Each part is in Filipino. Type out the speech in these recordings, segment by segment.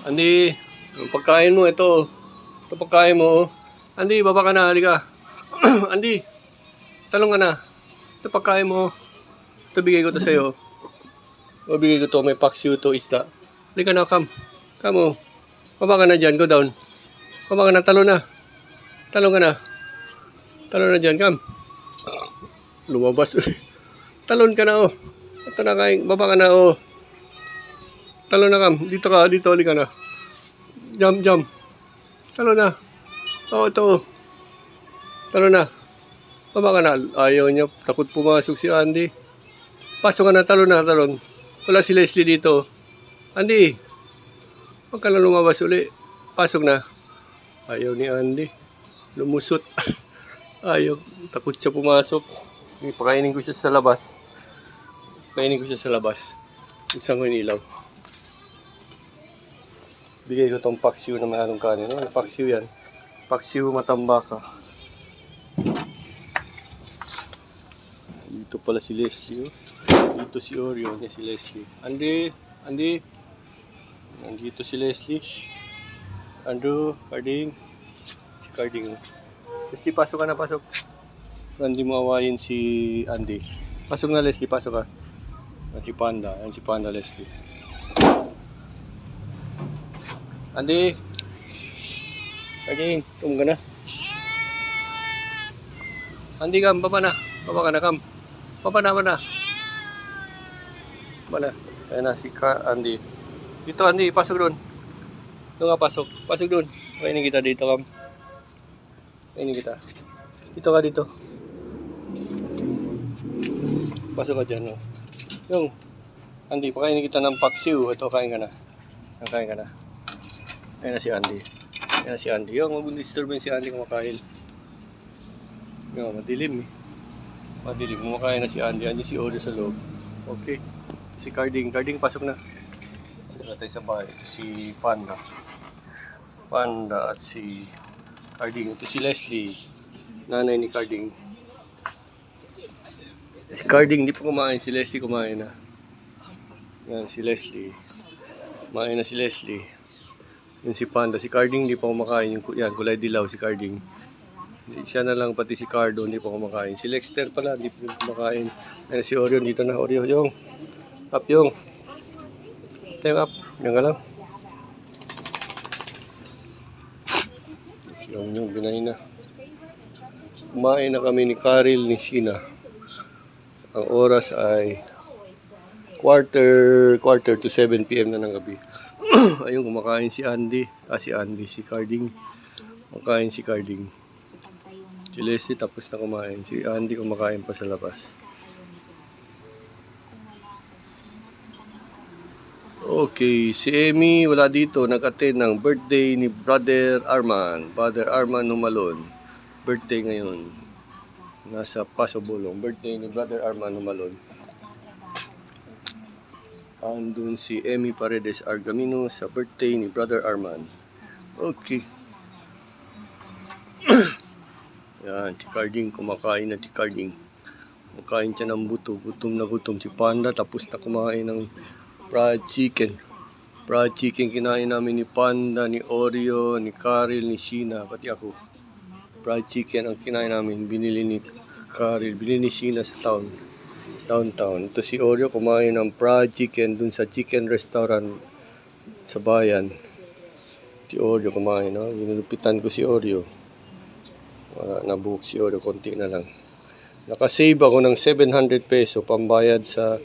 Andy, ang pagkain mo, ito. Ito pagkain mo. Andy, baba ka na, halika. Andy, talong ka na. Ito pagkain mo. Ito bigay ko to sa'yo. O bigay ko to, may paksiw to, isda. Halika na, come. Come o. Baba ka na dyan, go down. Baba ka na, talon na. Talon ka na. Talon na dyan, come. Lumabas. Talon ka na, oh. Ito na kain, baba ka na, oh. Talon na, come. Dito ka, dito, halika na. Jump, jump. Talon na. Oo, ito. Talon na. Baba ka na. Ayaw niya. Takot pumasok si Andy. Pasok ka na. Talon na. Talon. Wala si Leslie dito. Andy. Huwag ka na lumabas uli. Pasok na. Ayaw ni Andy. Lumusot. Ayaw. Takot siya pumasok. Pakainin ko siya sa labas. Pakainin ko siya sa labas. Buksan ko yung ilaw. Bigay ko tong paksiw na mayroong kanin. Ano, paksiw yan. Paksiw matambaka. Dito pala si Leslie. Oh. Dito si Oreo. Yan si Leslie. Andy. Andy. Nandito si Leslie. Andrew. Carding. Si Carding. Leslie, pasok ka na. Pasok. Hindi mo awayin si Andy. Pasok na, Leslie. Pasok ka. Yan si Panda. Yan si Panda, Leslie. Andy. Carding. Tum ka na. Andy, kam. Baba na. Baba ka na, kam. Baba na, baba na. Baba na. Ayan na si Andy. Dito, Andy. Pasok doon. Doon nga, pasok. Pasok doon. Kainin kita dito, kam. Kainin kita. Dito ka, dito. Pasok ka dyan, no. Yung, Andy, pakainin kita ng paksiw. Ito, kain ka na. Kain ka na. Ayan na si Andy. Ayan na si Andy. Yung, mag-disturb si Andy kumakain. Yung, madilim eh. Madilim. Kumakain na si Andy. Andy si Oreo sa loob. Okay. Si Carding. Carding, pasok na. Pasok na tayo sa bahay. Ito si Panda. Panda at si Carding. Ito si Leslie. Nanay ni Carding. Si Carding, hindi pa kumain. Si Leslie kumain na. Yan, si Leslie. Kumain na si Leslie. Yun si Panda. Si Carding hindi pa kumakain. Yan, kulay dilaw si Carding. Siya na lang, pati si Cardo hindi pa kumakain. Si Lexter pala, hindi pa kumakain. Ayun si Oreo, dito na. Oreo, yung. Up, yung. Tayo up. Yan ka lang. Yung binahin na. Kumain na kami ni Karil, ni Sheena. Ang oras ay quarter to 7 PM na ng gabi. Ayun, kumakain si Andy. Si Carding. Kumakain si Carding. Si Leslie tapos na kumain. Si Andy kumakain pa sa labas. Okay, si Amy wala dito. Nag-attend ng birthday ni Brother Arman. Brother Arman Numalon. Birthday ngayon. Nasa Paso Bolong. Birthday ni Brother Arman Numalon. Andun si Amy Paredes Argamino sa birthday ni Brother Arman. Okay. Yan, si Carding, kumakain na si Carding. Kumakain siya ng buto. Gutom na gutom si Panda. Tapos na kumain ng fried chicken. Fried chicken kinain namin ni Panda, ni Oreo, ni Karil, ni Sheena, pati ako. Fried chicken ang kinain namin. Binili ni Karil, binili ni Sheena sa downtown. Ito si Oreo kumain ng fried chicken dun sa chicken restaurant sa bayan. Si Oreo kumain, no? Ginulupitan ko si Oreo. Nabuhok si Oreo, konti na lang. Nakasave ako ng 700 peso pambayad sa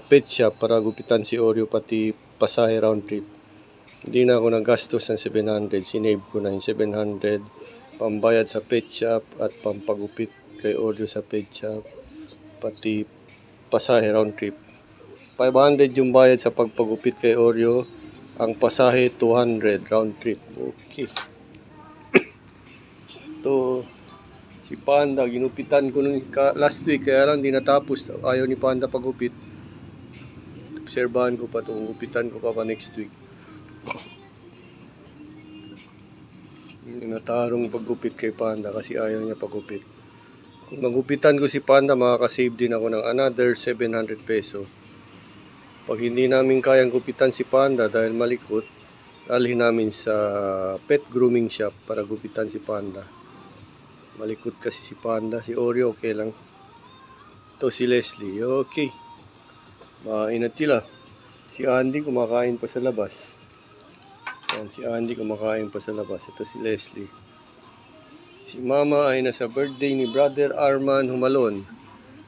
pet shop para gupitan si Oreo pati pasahe round trip. Hindi na ako nagastos ng 700. Sinave ko na yung 700 pambayad sa pet shop at pampagupit kay Oreo sa pet shop pati pasahe round trip. 500 yung bayad sa pagpagupit kay Oreo. Ang pasahe 200 round trip. Okay. Ito si Panda, ginupitan ko nung last week kaya lang di natapos. Ayaw ni Panda pagupit. Obserbahan ko pa ito. Gupitan ko pa next week. Natarong paggupit kay Panda kasi ayaw niya pagupit. Kung magupitan ko si Panda, makakasave din ako ng another 700 peso. Pag hindi namin kayang gupitan si Panda dahil malikot, dalhin namin sa pet grooming shop para gupitan si Panda. Malikot kasi si Panda. Si Oreo okay lang. Ito si Leslie. Okay. Mainat sila. Si Andy kumakain pa sa labas. Yan, si Andy kumakain pa sa labas. Ito si Leslie. Si Mama ay nasa birthday ni Brother Arman Humalon.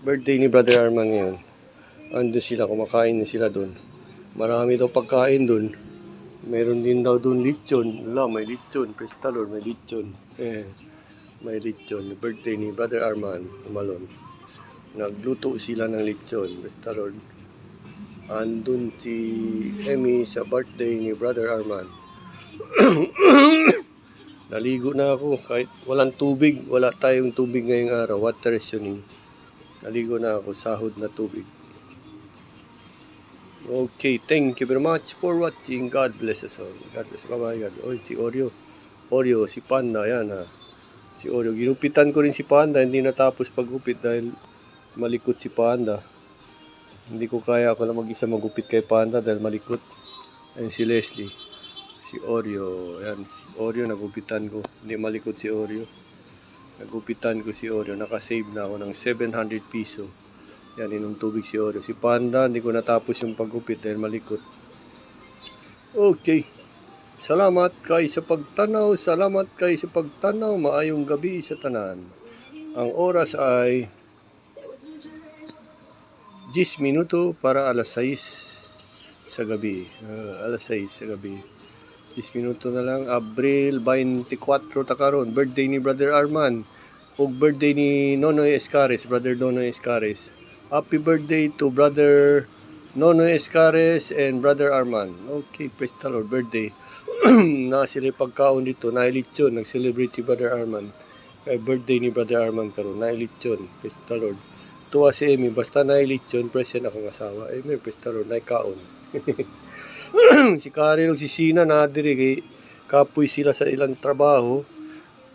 Birthday ni Brother Arman ngayon. Ando sila, kumakain na sila doon. Marami daw pagkain doon. Meron din daw doon lechon. Wala, may lechon. Praise the Lord, may lechon. May lechon. Birthday ni Brother Arman Humalon. Nagluto sila ng lechon. Praise the Lord. Andun si Emmy sa birthday ni Brother Arman. Naligo na ako kahit walang tubig. Wala tayong tubig ngayong araw. Water rationing. Naligo na ako, sahod na tubig. Okay, thank you very much for watching. God bless us all. God bless. Bye-bye. God. Oh, si Oreo. Oreo, si Panda. Yan ha. Si Oreo. Ginupitan ko rin si Panda. Hindi natapos paggupit dahil malikot si Panda. Hindi ko kaya ako na mag-isa magupit kay Panda dahil malikot. Ayan si Leslie. Si Oreo. Ayan. Si Oreo nagupitan ko. Hindi malikot si Oreo. Nagupitan ko si Oreo. Nakasave na ako ng 700 piso. Yan, inom tubig si Oreo. Si Panda, hindi ko natapos yung paggupit dahil malikot. Okay. Salamat kay sa pagtanaw. Salamat kay sa pagtanaw. Maayong gabi sa tanan. Ang oras ay 10 minuto para alas 6 sa gabi. Alas 6 sa gabi. 10 minuto na lang. Abril 24 takaron. Birthday ni Brother Arman. O birthday ni Nonoy Escares. Brother Nonoy Escares. Happy birthday to Brother Nonoy Escares and Brother Arman. Okay, praise the Lord. Birthday. Na sila pagkaon dito. Nailitsyon. Nag-celebrate si Brother Arman. Kaya birthday ni Brother Arman karon. Nailitsyon. Praise the Lord. Tuwa si Amy. Basta nailitsyon, present akong asawa. Amen. Praise the Lord. Naikaon. Si Karel o si Sina nadiri kay kapoy sila sa ilang trabaho.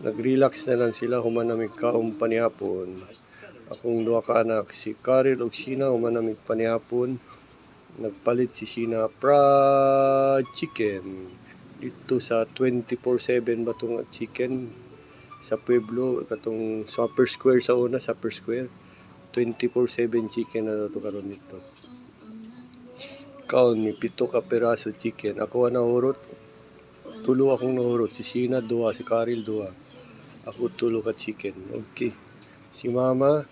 Nag-relax na lang sila. Humanamig kaong panihapon. Akong duha ka anak, si Karel o Sina, humanamig panihapon. Nagpalit si Sina fried chicken. Dito sa 24/7 ba itong chicken sa Pueblo, katong Supper Square sa una, Supper Square. 24/7 chicken na ito karon dito. Kaon ni 7 ka peraso chicken. Ako ang nahurot. Tulo akong nahurot. Si Sina 2, si Karel 2. Ako 3 ka chicken. Okay. Si Mama,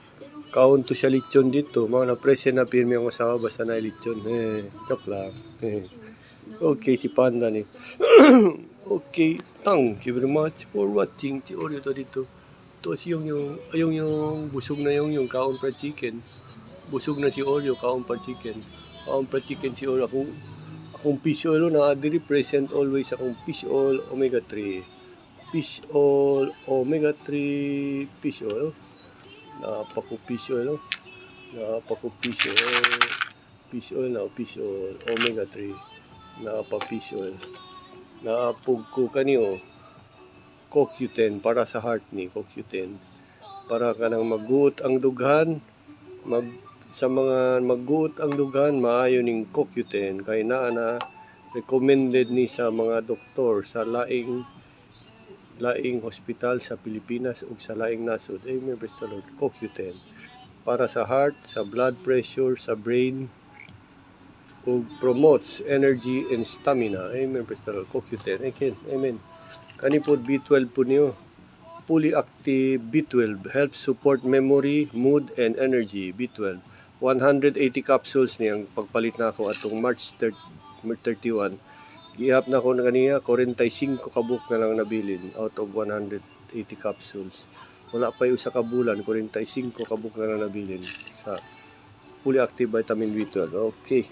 kaon to siya lechon dito. Mga na-present na pirmi ang asawa basta na lechon. Joke lang. Okay, si Panda ni. Okay, thank you very much for watching. Si Oreo to dito. Ito si yung busog na yung kaon fried chicken. Busog na si Oreo, kaon fried chicken. Kaon fried chicken si Oreo. Akong fish oil na adiri present always akong fish oil omega 3. Fish oil omega 3 fish oil. Napako fish oil. Napako fish oil. Fish oil na fish oil omega 3. Napa fish oil. Napog ko kaniyo CoQ10 para sa heart ni CoQ10. Para kanang magguot ang dughan, sa mga magguot ang dughan maayo ning CoQ10 kay naa recommended ni sa mga doktor sa laing hospital sa Pilipinas ug sa laing nasod. Amen, praise the Lord. CoQ10 para sa heart, sa blood pressure, sa brain ug promotes energy and stamina. Amen, praise the Lord. CoQ10. Amen. Kani pod B12 po niyo. Fully active B12 helps support memory, mood and energy. B12. 180 capsules niyang pagpalit na ako atong March 31. Gihap na ko na kaniya 45 kabuk na lang nabilin out of 180 capsules. Wala pa yung sa kabulan, 45 kabuk na lang nabilin sa fully active vitamin B12. Okay.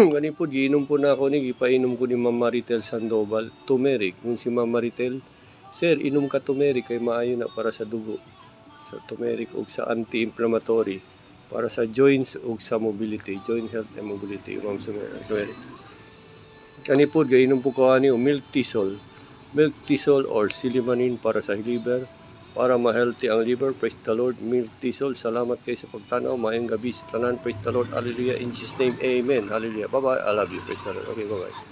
Gani po, giinom po na ako ni, gipainom ko ni Ma'am Maritel Sandoval, turmeric. Yung si Ma'am Maritel, sir, inom ka turmeric kay maayo na para sa dugo. Sa turmeric o sa anti-inflammatory, para sa joints o sa mobility, joint health and mobility. Ma'am turmeric. Gani po, giinom po ko ani milk tisol or silimanin para sa liver, para ma-healthy ang liver. Praise the Lord. Milk Tisol, salamat kayo sa pagtanaw. Maayong gabi sa tanan. Praise the Lord. Hallelujah. In Jesus name, amen. Hallelujah. Bye-bye. I love you. Praise the Lord. Okay, bye-bye.